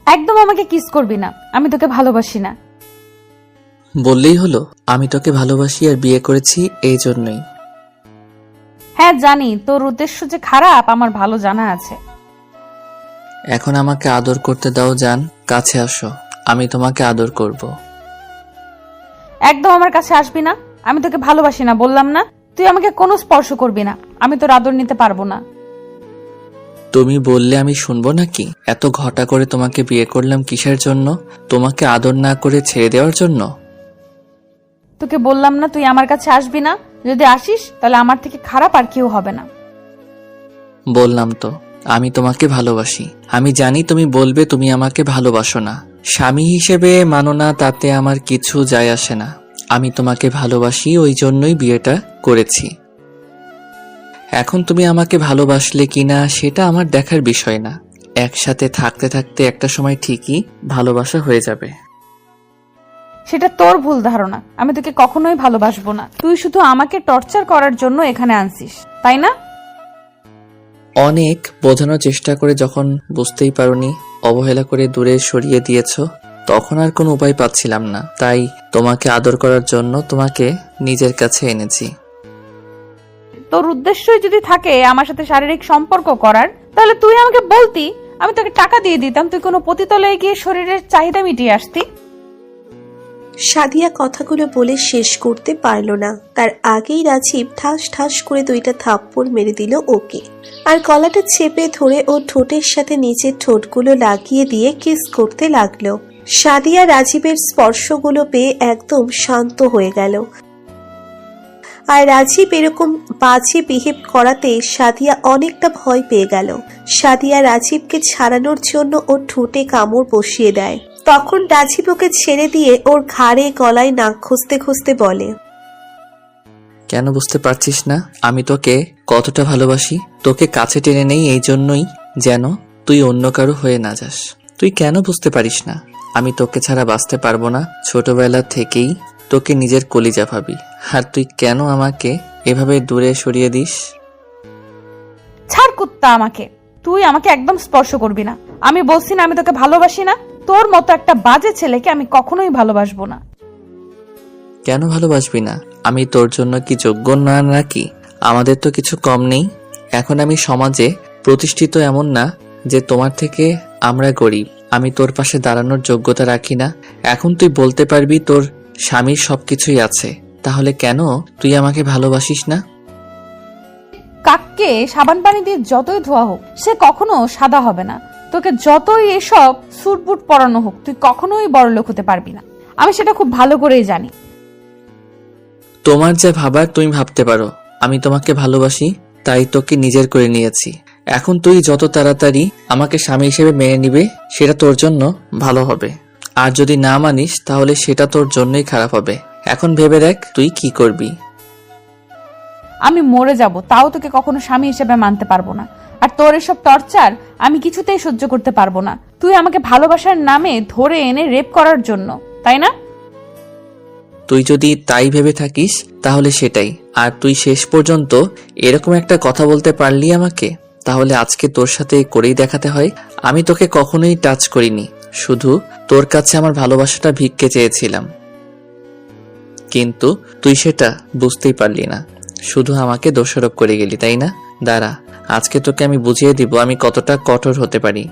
একদম আমাকে কিস করবি না, আমি তোকে ভালোবাসি না। বললেই হলো আমি তোকে ভালোবাসি আর বিয়ে করেছি এই জন্যই। হ্যাঁ জানি, তোর উদ্দেশ্য যে খারাপ আমার ভালো জানা আছে। এখন আমাকে আদর করতে দাও জান, কাছে আসো, আমি তোমাকে আদর করব। একদম আমার কাছে আসবি না, আমি তোকে ভালোবাসি না বললাম না। তুই আমাকে কোনো স্পর্শ করবি না, আমি তোর আদর নিতে পারবো না। তুমি বললে আমি শুনবো নাকি? এত ঘটা করে তোমাকে বিয়ে করলাম কিসের জন্য? তোমাকে আদর না করে ছেড়ে দেওয়ার জন্য? তোকে বললাম না তুই আমার কাছে আসবি না, যদি আসিস তাহলে আমার থেকে খারাপ আর কেউ হবে না। বললাম তো আমি তোমাকে ভালোবাসি। আমি জানি তুমি বলবে তুমি আমাকে ভালোবাসো না, স্বামী হিসেবে মানো না, তাতে আমার কিছু যায় আসে না। আমি তোমাকে ভালোবাসি, ওই জন্যই বিয়েটা করেছি। এখন তুমি আমাকে ভালোবাসলে কিনা সেটা আমার দেখার বিষয় না। একসাথে থাকতে থাকতে একটা সময় ঠিকই ভালোবাসা হয়ে যাবে। সেটা তোর ভুল ধারণা, আমি তোকে কখনোই ভালোবাসবো না। তুই শুধু আমাকে টর্চার করার জন্য এখানে আনছিস, তাই না? অনেক বোঝানোর চেষ্টা করে যখন বুঝতেই পারোনি, অবহেলা করে দূরে সরিয়ে দিয়েছ, তখন আর কোনো উপায় পাচ্ছিলাম না, তাই তোমাকে আদর করার জন্য তোমাকে নিজের কাছে এনেছি। তোর উদ্দেশ্যই যদি থাকে আমার সাথে শারীরিক সম্পর্ক করার, তাহলে তুই আমাকে বলতি, আমি তোকে টাকা দিয়ে দিতাম, তুই কোনো পতিতলায় গিয়ে শরীরের চাহিদা মিটিয়ে আসতি। সাদিয়া কথাগুলো বলে শেষ করতে পারল না, তার আগেই রাজীব ঠাস ঠাস করে 2টা থাপ্পড় মেরে দিল ওকে, আর গলাটা চেপে ধরে ও ঠোঁটের সাথে নিচের ঠোঁটগুলো লাগিয়ে দিয়ে কিস করতে লাগলো। সাদিয়া রাজীবের স্পর্শগুলো পেয়ে একদম শান্ত হয়ে গেল, আর রাজীব এরকম বাজে বিহেভ করাতে সাদিয়া অনেকটা ভয় পেয়ে গেল। সাদিয়া রাজীবকে ছাড়ানোর জন্য ওর ঠোঁটে কামড় বসিয়ে দেয়। তখন রাজীব ওকে ছেড়ে দিয়ে ওর ঘাড়ে গলায় নাক খুঁজতে খুঁজতে বলে, কেন বুঝতে পারছিস না আমি তোকে কতটা ভালোবাসি? তোকে কাছে টেনে নেই এই জন্যই যেন তুই অন্য কারো হয়ে না যাস। তুই কেন বুঝতে পারিস না আমি তোকে ছাড়া বাঁচতে পারবো না? ছোটবেলা থেকেই তোকে নিজের কলিজা ভাবি, আর তুই কেন আমাকে এভাবে দূরে সরিয়ে দিস? ছাড় কুত্তা আমাকে, তুই আমাকে একদম স্পর্শ করবি না। আমি বলছি না আমি তোকে ভালোবাসি না। তোর মতো একটা বাজে ছেলেকে আমি কখনোই ভালোবাসবো না। কেন ভালোবাসবি না? আমি তোর জন্য কি যোগ্য না নাকি? আমাদের তো কিছু কম নেই। এখন আমি সমাজে প্রতিষ্ঠিত এমন না যে তোমার থেকে আমরা গরিব। আমি তোর পাশে দাঁড়ানোর যোগ্যতা রাখি না। এখন তুই বলতে পারবি তোর স্বামীর সবকিছুই আছে, তাহলে কেন তুই আমাকে ভালোবাসিস না? কাককে সাবান পানি দিয়ে যতই ধোয়া হোক সে কখনো সাদা হবে না। তোকে যতই এসব সুটবুট পরানো হোক তুই কখনোই বড়লোক হতে পারবি না, আমি সেটা খুব ভালো করেই জানি। তোমার যা ভাবার তুমি ভাবতে পারো। আমি তোমাকে ভালোবাসি তাই তোকে নিজের করে নিয়েছি। এখন তুই যত তাড়াতাড়ি আমাকে স্বামী হিসেবে মেনে নিবে সেটা তোর জন্য ভালো হবে, আর যদি না মানিস তাহলে সেটা তোর জন্যই খারাপ হবে। এখন ভেবে দেখ তুই কি করবি। আমি মরে যাব তাও তোকে কখনো স্বামী হিসেবে মানতে পারবো না, আর তোর এসব টর্চার আমি কিছুতেই সহ্য করতে পারবো না। তুই আমাকে ভালোবাসার নামে ধরে এনে রেপ করার জন্য, তাই না? তুই যদি তাই ভেবে থাকিস তাহলে সেটাই, আর তুই শেষ পর্যন্ত এরকম একটা কথা বলতে পারলি আমাকে, তাহলে আজকে তোর সাথে করেই দেখাতে হয়। আমি তোকে কখনোই টাচ করিনি, শুধু তোর কাছে আমার ভালোবাসাটা ভিক্ষে চেয়েছিলাম, কিন্তু তুই সেটা বুঝতেই পারলি না, শুধু আমাকে দোষারোপ করে গেলি, তাই না? দাঁড়া, আজকে তোকে আমি বুঝিয়ে দিব আমি কতটা কঠোর হতে পারি।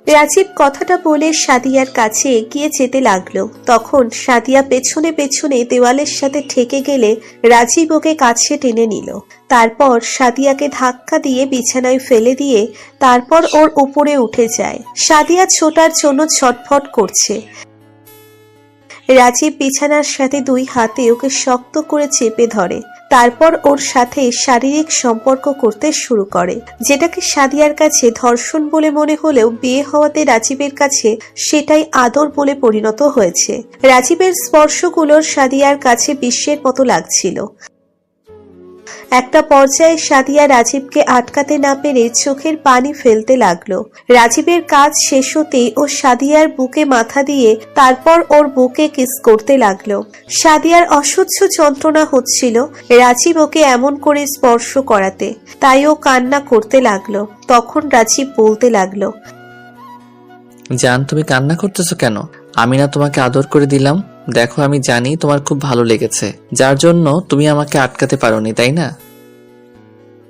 রাজীব কথাটা বলে সাদিয়ার কাছে এগিয়ে যেতে লাগলো। তখন সাদিয়া পেছনে পেছনে দেওয়ালের সাথে ঠেকে গেলে রাজীব ওকে কাছে টেনে নিল। তারপর সাদিয়াকে ধাক্কা দিয়ে বিছানায় ফেলে দিয়ে তারপর ওর উপরে উঠে যায়। সাদিয়া ছোটার জন্য ছটফট করছে। রাজীব বিছানার সাথে 2 হাতে ওকে শক্ত করে চেপে ধরে, তারপর ওর সাথে শারীরিক সম্পর্ক করতে শুরু করে, যেটাকে সাদিয়ার কাছে ধর্ষণ বলে মনে হলেও বিয়ে হওয়াতে রাজীবের কাছে সেটাই আদর বলে পরিণত হয়েছে। রাজীবের স্পর্শগুলোর সাদিয়ার কাছে বিশ্বের মতো লাগছিল। একটা পর্যায়ে সাদিয়া রাজীবকে আটকাতে না পেরে চোখের পানি ফেলতে লাগলো। রাজীবের কাজ শেষ হতেই ও সাদিয়ার বুকে মাথা দিয়ে তারপর ওর বুকে কিস করতে লাগলো। সাদিয়ার অসহ্য যন্ত্রণা হচ্ছিল রাজীব ওকে এমন করে স্পর্শ করাতে, তাই ও কান্না করতে লাগলো। তখন রাজীব বলতে লাগলো, জান, তুমি কান্না করতেছো কেন? আমি না তোমাকে আদর করে দিলাম? দেখো, আমি জানি তোমার খুব ভালো লেগেছে, যার জন্য তুমি আমাকে আটকাতে পারোনি, তাই না?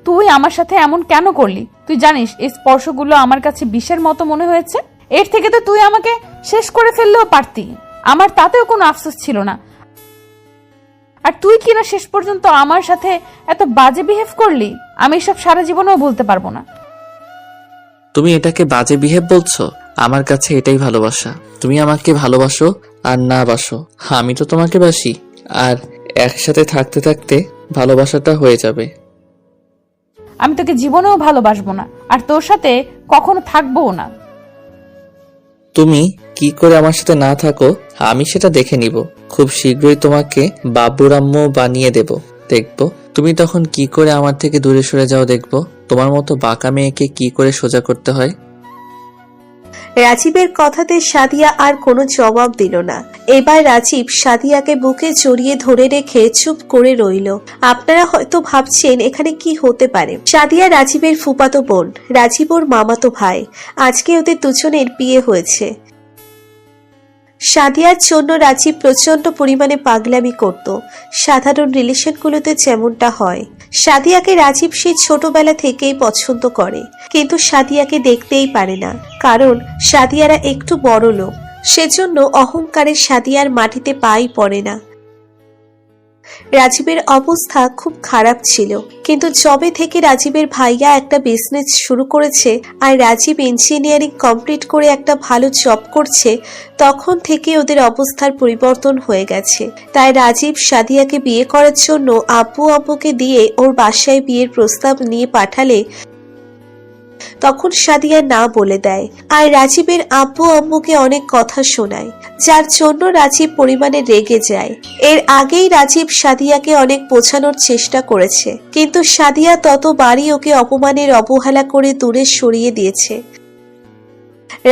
তুই আমার সাথে এমন কেন করলি? তুই জানিস এই স্পর্শগুলো আমার কাছে বিষের মতো মনে হয়েছে। এর থেকে তো তুই আমাকে শেষ করে ফেললেও পারতি, আমার তাতেও কোনো আফসোস ছিল না। আর তুই কিনা শেষ পর্যন্ত আমার সাথে এত বাজে বিহেভ করলি, আমি এসব সারা জীবনেও ভুলতে পারবো না। তুমি এটাকে বাজে বিহেভ বলছো? আমার কাছে এটাই ভালোবাসা। তুমি আমাকে ভালোবাসো আর না বাসো, আমি তো তোমাকে বাসি। আর একসাথে থাকতে থাকতে ভালোবাসাটা হয়ে যাবে। আমি তোকে জীবনেও ভালোবাসবো না, আর তোর সাথে কখনো থাকবোও না। তুমি কি করে আমার সাথে না থাকো আমি সেটা দেখে নিব। খুব শীঘ্রই তোমাকে বাবুর আম্মু বানিয়ে দেব, দেখবো তুমি তখন কি করে আমার থেকে দূরে সরে যাও। দেখবো তোমার মতো বাঁকা মেয়েকে কি করে সোজা করতে হয়। রাজীবের কথাতে সাদিয়া আর কোনো জবাব দিল না। এবার রাজীব সাদিয়াকে বুকে জড়িয়ে ধরে রেখে চুপ করে রইল। আপনারা হয়তো ভাবছেন এখানে কি হতে পারে। সাদিয়া রাজীবের ফুফাতো বোন, রাজীব ওর মামাতো ভাই। আজকে ওদের দুজনের বিয়ে হয়েছে। সাদিয়ার জন্য রাজীব প্রচন্ড পরিমাণে পাগলামি করত, সাধারণ রিলেশনগুলোতে যেমনটা হয়। সাদিয়াকে রাজীব সেই ছোটবেলা থেকেই পছন্দ করে, কিন্তু সাদিয়াকে দেখতেই পারে না, কারণ সাদিয়ারা একটু বড় লোক। সেজন্য অহংকারে সাদিয়ার মাটিতে পাই পড়ে না। রাজীবের অবস্থা খুব খারাপ ছিল, কিন্তু যবে থেকে রাজীবের ভাইয়া একটা বিজনেস শুরু করেছে আর রাজীব ইঞ্জিনিয়ারিং কমপ্লিট করে একটা ভালো জব করছে, তখন থেকে ওদের অবস্থার পরিবর্তন হয়ে গেছে। তাই রাজীব সাদিয়াকে বিয়ে করার জন্য আব্বু আম্মুকে দিয়ে ওর বাসায় বিয়ের প্রস্তাব নিয়ে পাঠালে তখন সাদিয়া না বলে দেয়, আর রাজীবের আব্বু আম্মুকে অনেক কথা শোনায়, যার জন্য রাজীব পরিমাণে রেগে যায়। এর আগেই রাজীব সাদিয়াকে অনেক বোঝানোর চেষ্টা করেছে, কিন্তু সাদিয়া ততবারই ওকে অপমানের অবহেলা করে দূরে সরিয়ে দিয়েছে।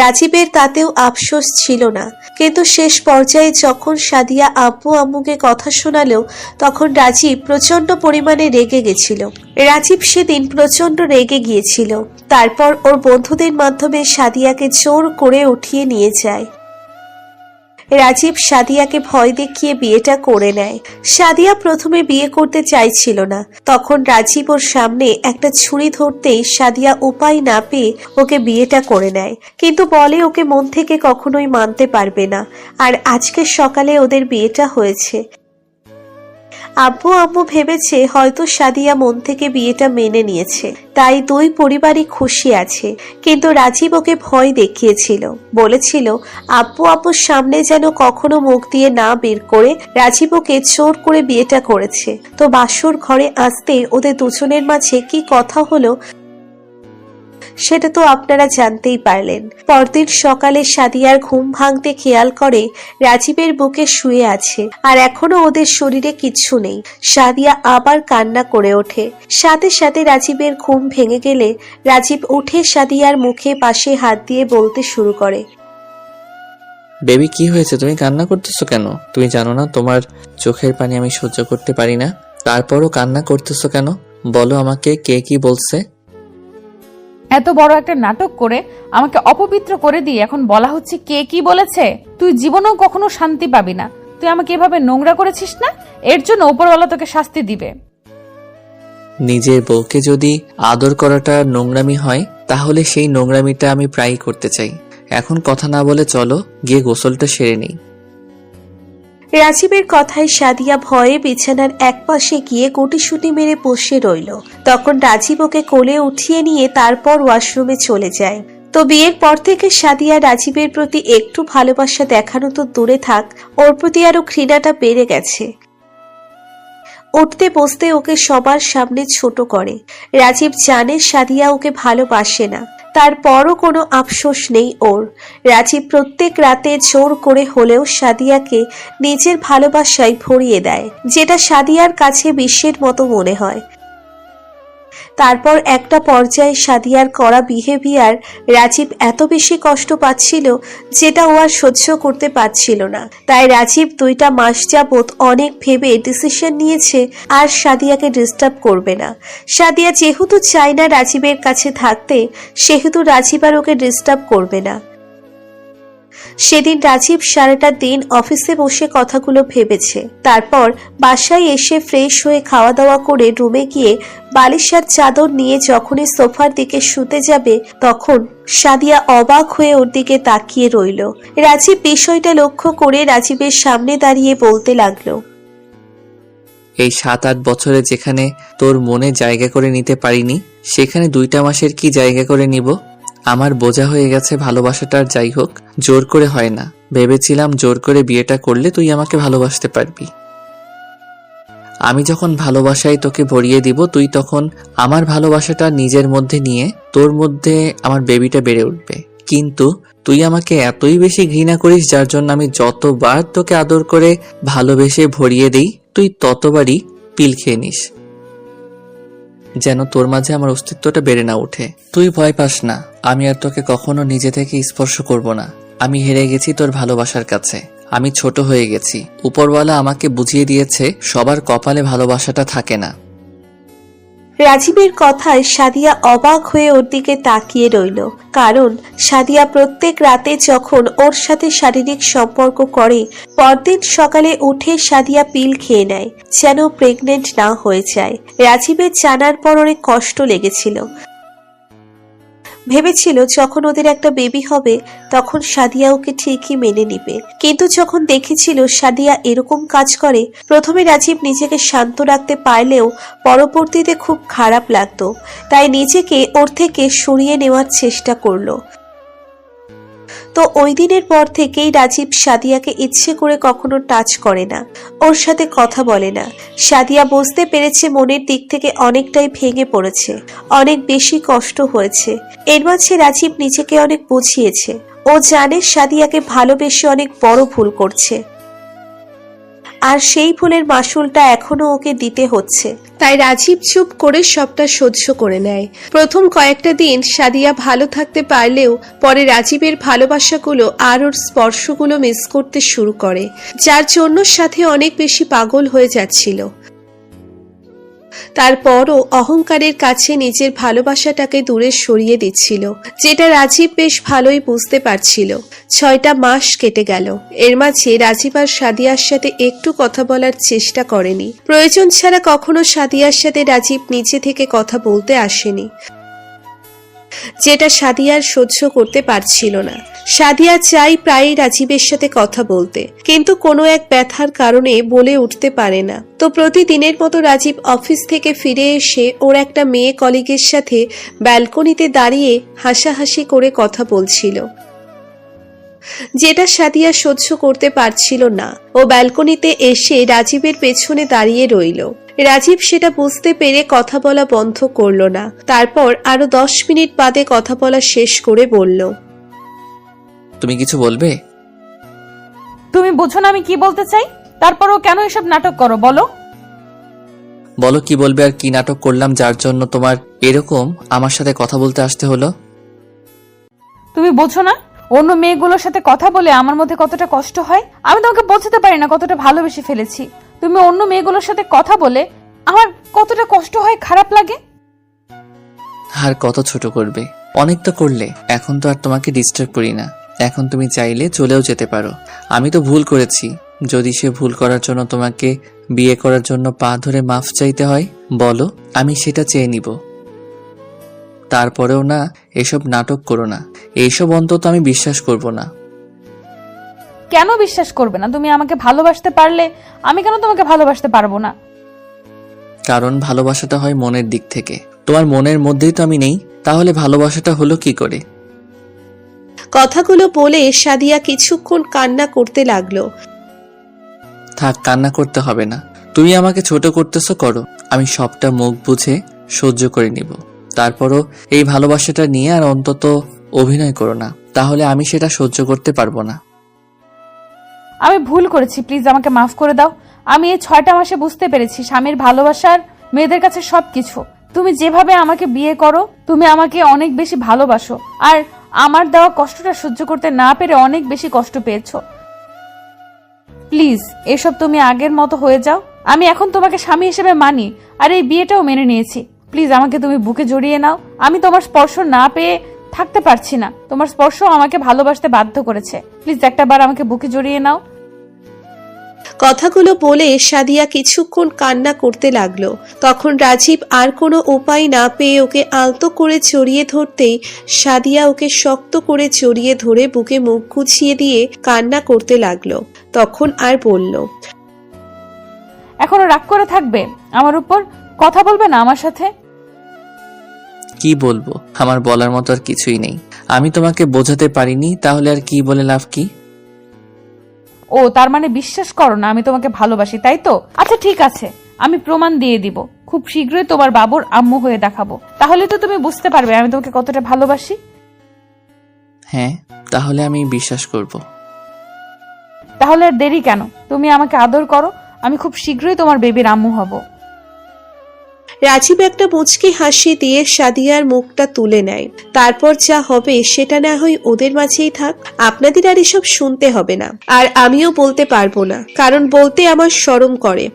রাজীবের তাতেও আফসোস ছিল না, কিন্তু শেষ পর্যায়ে যখন সাদিয়া আব্বু আম্মুকে কথা শোনালো তখন রাজীব প্রচন্ড পরিমাণে রেগে গেছিল। রাজীব সেদিন প্রচন্ড রেগে গিয়েছিল। তারপর ওর বন্ধুদের মাধ্যমে সাদিয়াকে জোর করে উঠিয়ে নিয়ে যায়। রাজীব সাদিয়াকে ভয় দেখিয়ে বিয়েটা করে নেয়। সাদিয়া প্রথমে বিয়ে করতে চাইছিল না, তখন রাজীব ওর সামনে একটা ছুরি ধরতেই সাদিয়া উপায় না পেয়ে ওকে বিয়েটা করে নেয়, কিন্তু বলে ওকে মন থেকে কখনোই মানতে পারবে না। আর আজকে সকালে ওদের বিয়েটা হয়েছে। আব্বু আম্মু ভেবেছে হয়তো সাদিয়া মন থেকে বিয়েটা মেনে নিয়েছে, তাই দুই পরিবারই খুশি আছে। কিন্তু রাজীব ওকে ভয় দেখিয়েছিল, বলেছিল আব্বু আম্মুর সামনে যেন কখনো মুখ দিয়ে না বের করে রাজীব ওকে জোর করে বিয়েটা করেছে। তো বাসর ঘরে আসতে ওদের দুজনের মাঝে কি কথা হলো সেটা তো আপনারা জানতেই পারলেন। পরদিন সকালে সাদিয়ার ঘুম ভাঙতে খেয়াল করে রাজীবের বুকে শুয়ে আছে, আর এখনো ওদের শরীরে কিচ্ছু নেই। সাদিয়া আবার কান্না করে ওঠে। সাথে সাথে রাজীবের ঘুম ভেঙে গেলে রাজীব উঠে সাদিয়ার মুখে পাশে হাত দিয়ে বলতে শুরু করে, বেবি, কি হয়েছে? তুমি কান্না করতেছো কেন? তুমি জানো না তোমার চোখের পানি আমি সহ্য করতে পারি না? তারপরও কান্না করতেছো কেন? বলো আমাকে, কে কি বলছে? এত বড় একটা নাটক করে আমাকে অপবিত্র করে দিয়ে এখন বলা হচ্ছে কে কি বলেছে? তুই জীবনেও কখনো শান্তি পাবি না। তুই আমাকে এভাবে নোংরা করেছিস না, এর জন্য উপরওয়ালা তোকে শাস্তি দিবে। নিজের বউকে যদি আদর করাটা নোংরামি হয়, তাহলে সেই নোংরামিটা আমি প্রায়ই করতে চাই। এখন কথা না বলে চলো গিয়ে গোসলটা সেরে নেই। রাজীবের কথায় সাদিয়া ভয়ে বিছানার একপাশে গিয়ে গুটিসুটি মেরে বসে রইল। তখন রাজীব ওকে কোলে উঠিয়ে নিয়ে তারপর ওয়াশরুমে চলে যায়। তো বিয়ের পর থেকে সাদিয়া রাজীবের প্রতি একটু ভালোবাসা দেখানো তো দূরে থাক, ওর প্রতি আরো ঘৃণাটা বেড়ে গেছে। উঠতে বসতে ওকে সবার সামনে ছোট করে। রাজীব জানে সাদিয়া ওকে ভালোবাসে না, তারপরও কোনো আফসোস নেই ওর। রাজীব প্রত্যেক রাতে জোর করে হলেও সাদিয়াকে নিজের ভালোবাসায় ভরিয়ে দেয়, যেটা সাদিয়ার কাছে বিশ্বের মতো মনে হয়। তারপর একটা পর্যায়ে সাদিয়ার করা বিহেভিয়ার রাজীব এত বেশি কষ্ট পাচ্ছিল যেটা ও আর সহ্য করতে পারছিল না। তাই রাজীব 2টা মাস যাবত অনেক ভেবে ডিসিশন নিয়েছে আর সাদিয়াকে ডিস্টার্ব করবে না। সাদিয়া যেহেতু চায় না রাজীবের কাছে থাকতে, সেহেতু রাজীব আর ওকে ডিস্টার্ব করবে না। সেদিন রাজীব সারাটা দিন অফিসে বসে কথাগুলো ভেবেছে। তারপর বাসায় এসে ফ্রেশ হয়ে খাওয়া দাওয়া করে রুমে গিয়ে বালিশ আর চাদর নিয়ে যখনই সোফার দিকে শুতে যাবে তখন সাদিয়া অবাক হয়ে ওর দিকে তাকিয়ে রইল। রাজীব বিষয়টা লক্ষ্য করে রাজীবের সামনে দাঁড়িয়ে বলতে লাগলো, এই 7-8 বছরে যেখানে তোর মনে জায়গা করে নিতে পারিনি, সেখানে 2টা মাসের কি জায়গা করে নিব? আমার বোঝা হয়ে গেছে ভালোবাসাটার, যাই হোক জোর করে হয় না। ভেবেছিলাম জোর করে বিয়েটা করলে তুই আমাকে ভালোবাসতে পারবি। আমি যখন ভালোবাসায় তোকে ভরিয়ে দিব, তুই তখন আমার ভালোবাসাটা নিজের মধ্যে নিয়ে তোর মধ্যে আমার বেবিটা বেড়ে উঠবে। কিন্তু তুই আমাকে এতই বেশি ঘৃণা করিস, যার জন্য আমি যতবার তোকে আদর করে ভালোবেসে ভরিয়ে দিই, তুই ততবারই পিল খেয়ে নিস, যেন তোর মাঝে আমার অস্তিত্বটা বেড়ে না ওঠে। তুই ভয় পাস না, আমি আর তোকে কখনো নিজে থেকে স্পর্শ করব না। আমি হেরে গেছি তোর ভালোবাসার কাছে, আমি ছোট হয়ে গেছি। উপরওয়ালা আমাকে বুঝিয়ে দিয়েছে সবার কপালে ভালোবাসাটা থাকে না। রাজীবের কথায় সাদিয়া অবাক হয়ে ওর দিকে তাকিয়ে রইল। কারণ সাদিয়া প্রত্যেক রাতে যখন ওর সাথে শারীরিক সম্পর্ক করে, পরদিন সকালে উঠে সাদিয়া পিল খেয়ে নেয় যেন প্রেগনেন্ট না হয়ে যায়। রাজীবের জানার পর অনেক কষ্ট লেগেছিল। ভেবেছিল যখন ওদের একটা বেবি হবে তখন সাদিয়া ওকে ঠিকই মেনে নিবে, কিন্তু যখন দেখেছিল সাদিয়া এরকম কাজ করে, প্রথমে রাজীব নিজেকে শান্ত রাখতে পারলেও পরবর্তীতে খুব খারাপ লাগতো। তাই নিজেকে ওর থেকে সরিয়ে নেওয়ার চেষ্টা করলো। তো ওই দিনের পর থেকেই রাজীব সাদিয়াকে ইচ্ছে করে কখনো টাচ করে না, ওর সাথে কথা বলে না। সাদিয়া বুঝতে পেরেছে মনের দিক থেকে অনেকটাই ভেঙে পড়েছে, অনেক বেশি কষ্ট হয়েছে। এর মাঝে রাজীব নিজেকে অনেক বুঝিয়েছে। ও জানে সাদিয়াকে ভালোবেসে অনেক বড় ভুল করছে, আর সেই ভুলের মাসুলটা এখনো ওকে দিতে হচ্ছে। তাই রাজীব চুপ করে সবটা সহ্য করে নেয়। প্রথম কয়েকটা দিন সাদিয়া ভালো থাকতে পারলেও পরে রাজীবের ভালোবাসাগুলো আর ওর স্পর্শগুলো মিস করতে শুরু করে, যার জন্য সাথে অনেক বেশি পাগল হয়ে যাচ্ছিল। তারপরও অহংকারের কাছে নিজের ভালোবাসাটাকে দূরে সরিয়ে দিচ্ছিল, যেটা রাজীব বেশ ভালোই বুঝতে পারছিল। 6টা মাস কেটে গেল। এর মাঝে রাজীব আর সাদিয়ার সাথে একটু কথা বলার চেষ্টা করেনি। প্রয়োজন ছাড়া কখনো সাদিয়ার সাথে রাজীব নিচে থেকে কথা বলতে আসেনি, যেটা সাদিয়ার সহ্য করতে পারছিল না। সাদিয়া চাই প্রায়ই রাজীবের সাথে কথা বলতে, কিন্তু কোনো এক ব্যথার কারণে বলে উঠতে পারে না। তো প্রতিদিনের মতো রাজীব অফিস থেকে ফিরে এসে ওর একটা মেয়ে কলিগের সাথে ব্যালকনিতে দাঁড়িয়ে হাসাহাসি করে কথা বলছিল, যেটা সাদিয়া সহ্য করতে পারছিল না। ও ব্যালকনিতে এসে রাজীবের পেছনে দাঁড়িয়ে রইল। রাজীব সেটা বুঝতে পেরে কথা বলা বন্ধ করলো না। তারপর আরো 10 মিনিট বাদে কথা বলা শেষ করে বলল, তুমি কিছু বলবে? তুমি বোঝো না আমি কি বলতে চাই? তারপরও কেন এসব নাটক করো বলো? বলো কি বলবে আর কি নাটক করলাম যার জন্য তোমার এরকম আমার সাথে কথা বলতে আসতে হলো? তুমি বোঝো না অন্য মেয়েগুলোর সাথে কথা বলে আমার মধ্যে কতটা কষ্ট হয়? আমি তোমাকে বোঝাতে পারি না কতটা ভালোবেসে ফেলেছি। তুমি অন্য মেয়েগুলোর সাথে কথা বলে আমার কতটা কষ্ট হয়, খারাপ লাগে। আর কত ছোট করবে? অনেক তো করলে, এখন তো আর তোমাকে ডিস্টার্ব করি না। এখন তুমি চাইলে চলেও যেতে পারো। আমি তো ভুল করেছি, যদি সে ভুল করার জন্য তোমাকে বিয়ে করার জন্য পা ধরে মাফ চাইতে হয়, বলো, আমি সেটা চেয়ে নিব। তারপরেও না, এসব নাটক করো না। এইসব অন্তত আমি বিশ্বাস করব না। কেন বিশ্বাস করবে না? তুমি আমাকে ভালোবাসতে পারলে আমি কেন তোমাকে ভালোবাসতে পারবো না? কারণ ভালোবাসাটা হয় মনের দিক থেকে। তোমার মনের মধ্যেই তো আমি নেই, তাহলে ভালোবাসাটা হলো কি করে? কথাগুলো বলে সাদিয়া কিছুক্ষণ কান্না করতে লাগলো। থাক, কান্না করতে হবে না। তুমি আমাকে ছোট করতেছো, করো, আমি সবটা মুখ বুঝে সহ্য করে নিব। তারপরও এই ভালোবাসাটা নিয়ে আর অন্তত অভিনয় করো না, তাহলে আমি সেটা সহ্য করতে পারবো না। আমি ভুল করেছি, প্লিজ আমাকে মাফ করে দাও। আমি এই 6টা মাসে বুঝতে পেরেছি স্বামীর ভালোবাসার মেয়েদের কাছে সবকিছু। তুমি যেভাবে আমাকে বিয়ে করো, তুমি আমাকে অনেক বেশি ভালোবাসো, আর আমার দেওয়া কষ্টটা সহ্য করতে না পেরে অনেক বেশি কষ্ট পেয়েছো। প্লিজ এসব তুমি আগের মতো হয়ে যাও। আমি এখন তোমাকে স্বামী হিসেবে মানি, আর এই বিয়েটাও মেনে নিয়েছি। প্লিজ আমাকে তুমি বুকে জড়িয়ে নাও। আমি তোমার স্পর্শ না পেয়ে থাকতে পারছি না, তোমার স্পর্শ আমাকে ভালোবাসতে বাধ্য করেছে। প্লিজ একটাবার আমাকে বুকে জড়িয়ে নাও। কথাগুলো বলে সাদিয়া কিছুক্ষণ কান্না করতে লাগলো। তখন রাজীব আর কোনো উপায় না পেয়ে ওকে আলতো করে জড়িয়ে ধরতেই সাদিয়া ওকে শক্ত করে জড়িয়ে ধরে বুকে মুখ গুছিয়ে দিয়ে কান্না করতে লাগলো। তখন আর বলল, এখনো রাগ করে থাকবে আমার উপর? কথা বলবে না আমার সাথে? কি বলবো? আমার বলার মতো আর কিছুই নেই। আমি তোমাকে বোঝাতে পারিনি, তাহলে আর কি বলে লাভ কি? ও তার মানে বিশ্বাস করো না আমি তোমাকে ভালোবাসি, তাই তো? আচ্ছা ঠিক আছে, আমি প্রমাণ দিয়ে দিব। খুব শীঘ্রই তোমার বাবুর আম্মু হয়ে দেখাবো, তাহলে তো তুমি বুঝতে পারবে আমি তোমাকে কতটা ভালোবাসি। হ্যাঁ, তাহলে আমি বিশ্বাস করব। তাহলে আর দেরি কেন? তুমি আমাকে আদর করো, আমি খুব শীঘ্রই তোমার বেবির আম্মু হব। রাজীব একটা মুচকি হাসি দিয়ে সাদিয়ার মুখটা তুলে নেয়। তারপর যা হবে সেটা না হয় ওদের মাঝেই থাক, আপনাদের আর এসব শুনতে হবে না। আর আমিও বলতে পারবো না, কারণ বলতে আমার শরম করে।